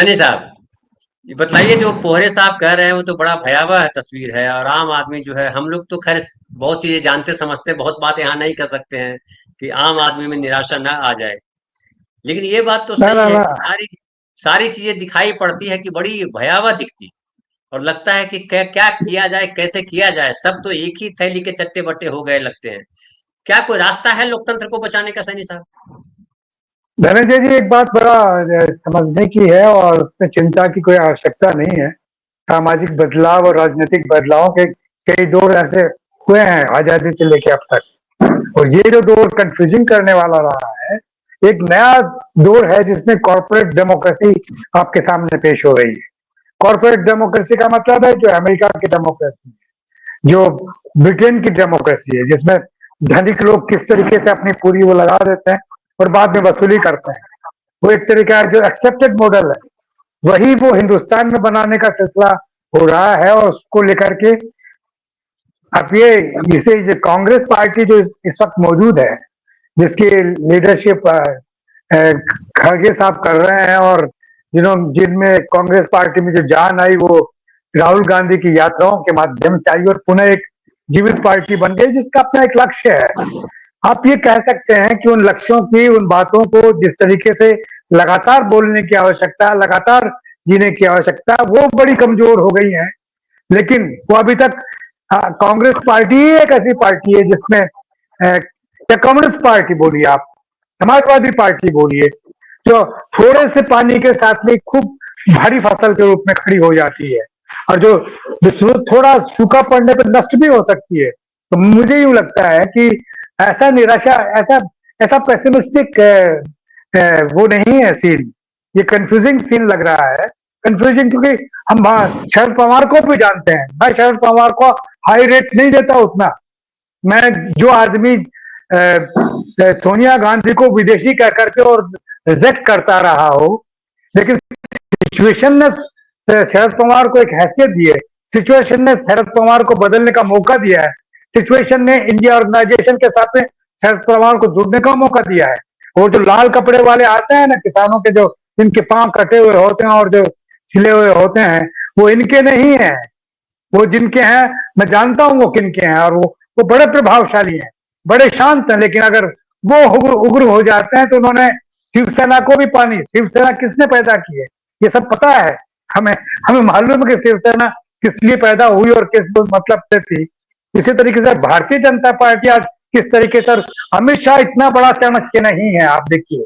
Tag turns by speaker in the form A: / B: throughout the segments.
A: सनी साहब, ये बताइए, जो पोहरे साहब कह रहे हैं वो तो बड़ा भयावह तस्वीर है। और आम आदमी जो है, हम लोग तो खैर बहुत चीजें जानते समझते, बहुत बात यहाँ नहीं कर सकते हैं कि आम आदमी में निराशा ना आ जाए। लेकिन ये बात तो
B: ना
A: सही
B: ना
A: है
B: ना।
A: कि सारी सारी चीजें दिखाई पड़ती है कि बड़ी भयावह दिखती, और लगता है कि क्या क्या किया जाए, कैसे किया जाए। सब तो एक ही थैली के चट्टे बट्टे हो गए लगते हैं। क्या कोई रास्ता है लोकतंत्र को बचाने का, सैनी साहब?
B: धनंजय जी, एक बात बड़ा समझने की है और उसमें चिंता की कोई आवश्यकता नहीं है। सामाजिक बदलाव और राजनीतिक बदलाव के कई दौर ऐसे हुए हैं आजादी से लेकर अब तक, और ये जो दौर कंफ्यूजिंग करने वाला रहा है, एक नया दौर है जिसमें कॉर्पोरेट डेमोक्रेसी आपके सामने पेश हो रही है। कॉर्पोरेट डेमोक्रेसी का मतलब है जो अमेरिका की डेमोक्रेसी है, जो ब्रिटेन की डेमोक्रेसी है, जिसमें धनिक लोग किस तरीके से अपनी पूरी वो लगा देते हैं और बाद में वसूली करते हैं। वो एक तरीका है जो एक्सेप्टेड मॉडल है, वही वो हिंदुस्तान में बनाने का सिलसिला हो रहा है। और उसको लेकर के अब ये इसे जो कांग्रेस पार्टी जो इस वक्त मौजूद है, जिसकी लीडरशिप खड़गे साहब कर रहे हैं, और जिनमें कांग्रेस पार्टी में जो जान आई वो राहुल गांधी की यात्राओं के माध्यम से आई और पुनः एक जीवित पार्टी बन गई जिसका अपना एक लक्ष्य है। आप ये कह सकते हैं कि उन लक्ष्यों की, उन बातों को जिस तरीके से लगातार बोलने की आवश्यकता, लगातार जीने की आवश्यकता, वो बड़ी कमजोर हो गई है। लेकिन वो अभी तक कांग्रेस पार्टी ही एक ऐसी पार्टी है जिसमें या कम्युनिस्ट पार्टी बोलिए आप, समाजवादी पार्टी बोलिए, जो थोड़े से पानी के साथ में खूब भारी फसल के रूप में खड़ी हो जाती है, और जो थोड़ा सूखा पड़ने पर नष्ट भी हो सकती है। तो मुझे यूं लगता है कि ऐसा निराशा, ऐसा ऐसा पेसिमिस्टिक वो नहीं है सीन। ये कंफ्यूजिंग सीन लग रहा है। कंफ्यूजिंग क्योंकि हम शरद पवार को भी जानते हैं। मैं शरद पवार को हाई रेट नहीं देता उतना। मैं जो आदमी सोनिया गांधी को विदेशी कह करके और रिजेक्ट करता रहा हो, लेकिन सिचुएशन ने शरद पवार को एक हैसियत दी है। सिचुएशन ने शरद पवार को बदलने का मौका दिया है। सिचुएशन ने इंडिया ऑर्गेनाइजेशन के साथ में शरद पवार को जुड़ने का मौका दिया है। वो जो लाल कपड़े वाले आते हैं ना, किसानों के, जो जिनके पांव कटे हुए होते हैं और जो छिले हुए होते हैं, वो इनके नहीं है। वो जिनके हैं, मैं जानता हूं वो किनके हैं, और वो बड़े प्रभावशाली हैं, बड़े शांत हैं। लेकिन अगर वो उग्र उग्र हो जाते हैं तो उन्होंने शिवसेना को भी पानी, शिवसेना किसने पैदा की है ये सब पता है हमें। हमें मालूम है कि शिवसेना किस लिए पैदा हुई और किस मतलब से थी। इसी तरीके से भारतीय जनता पार्टी आज किस तरीके से, अमित शाह इतना बड़ा चाणक्य नहीं है, आप देखिए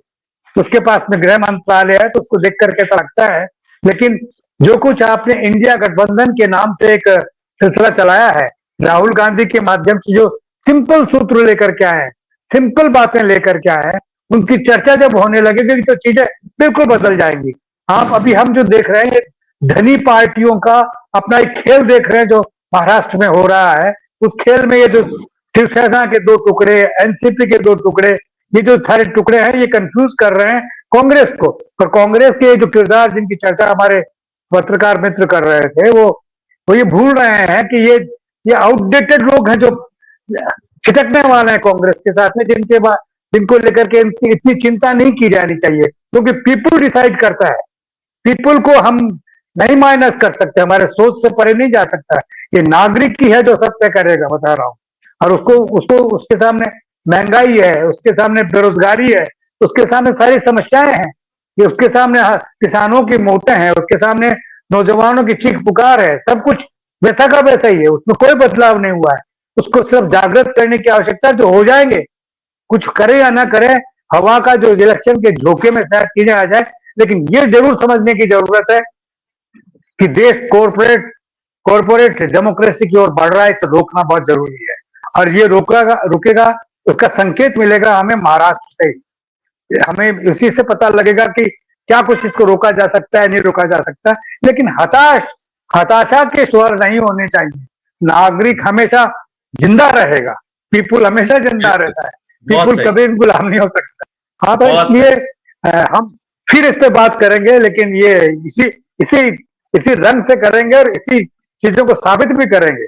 B: उसके पास में गृह मंत्रालय है तो उसको देख करके ऐसा लगता है। लेकिन जो कुछ आपने इंडिया गठबंधन के नाम से एक सिलसिला चलाया है, राहुल गांधी के माध्यम से जो सिंपल सूत्र लेकर के आए हैं, सिंपल बातें लेकर के आए हैं, उनकी चर्चा जब होने लगेगी तो चीजें बिल्कुल बदल जाएंगी। आप अभी हम जो देख रहे हैं, धनी पार्टियों का अपना एक खेल देख रहे हैं जो महाराष्ट्र में हो रहा है। उस खेल में ये जो शिवसेना के दो टुकड़े, एनसीपी के दो टुकड़े, ये जो सारे टुकड़े हैं, ये कंफ्यूज कर रहे हैं कांग्रेस को। और कांग्रेस के जो किरदार जिनकी चर्चा हमारे पत्रकार मित्र कर रहे थे, वो ये भूल रहे हैं कि ये आउटडेटेड लोग हैं जो छिटकने वाले हैं कांग्रेस के साथ में, जिनको लेकर के इतनी चिंता नहीं की जानी चाहिए, क्योंकि पीपुल डिसाइड करता है। पीपुल को हम नहीं माइनस कर सकते, हमारे सोच से परे नहीं जा सकता। ये नागरिक की है जो सब तय करेगा, बता रहा हूं। और उसको उसको उसके सामने महंगाई है, उसके सामने बेरोजगारी है, उसके सामने सारी समस्याएं हैं, ये उसके सामने किसानों की मौतें हैं, उसके सामने नौजवानों की चीख पुकार है। सब कुछ वैसा का वैसा ही है, उसमें कोई बदलाव नहीं हुआ है। उसको सिर्फ जागृत करने की आवश्यकता, जो हो जाएंगे, कुछ करे या ना करे, हवा का जो इलेक्शन के झोंके में शायद चीजें आ जाए। लेकिन ये जरूर समझने की जरूरत है कि देश कॉर्पोरेट डेमोक्रेसी की ओर बढ़ रहा है, इसे रोकना बहुत जरूरी है। और ये रोकेगा रुकेगा, उसका संकेत मिलेगा हमें महाराष्ट्र से। हमें उसी से पता लगेगा कि क्या कुछ इसको रोका जा सकता है, नहीं रोका जा सकता। लेकिन हताशा के स्वर नहीं होने चाहिए। नागरिक हमेशा जिंदा रहेगा, पीपुल हमेशा जिंदा
A: बिल्कुल।
B: रहता है,
A: बहुत
B: पीपुल
A: सही।
B: कभी गुलाम नहीं हो सकता। हाँ, तो
A: बहुत
B: इसलिए
A: सही।
B: हम फिर इस पे बात करेंगे, लेकिन ये इसी इसी इसी रंग से करेंगे और इसी चीजों को साबित भी करेंगे।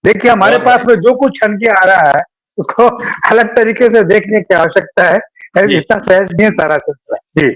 B: देखिए, हमारे
A: बहुत
B: पास
A: बढ़िया।
B: में जो कुछ छन के आ रहा है उसको अलग तरीके से देखने की आवश्यकता है।
A: जी।
B: इतना सहज नहीं है सारा सिलसिला। जी।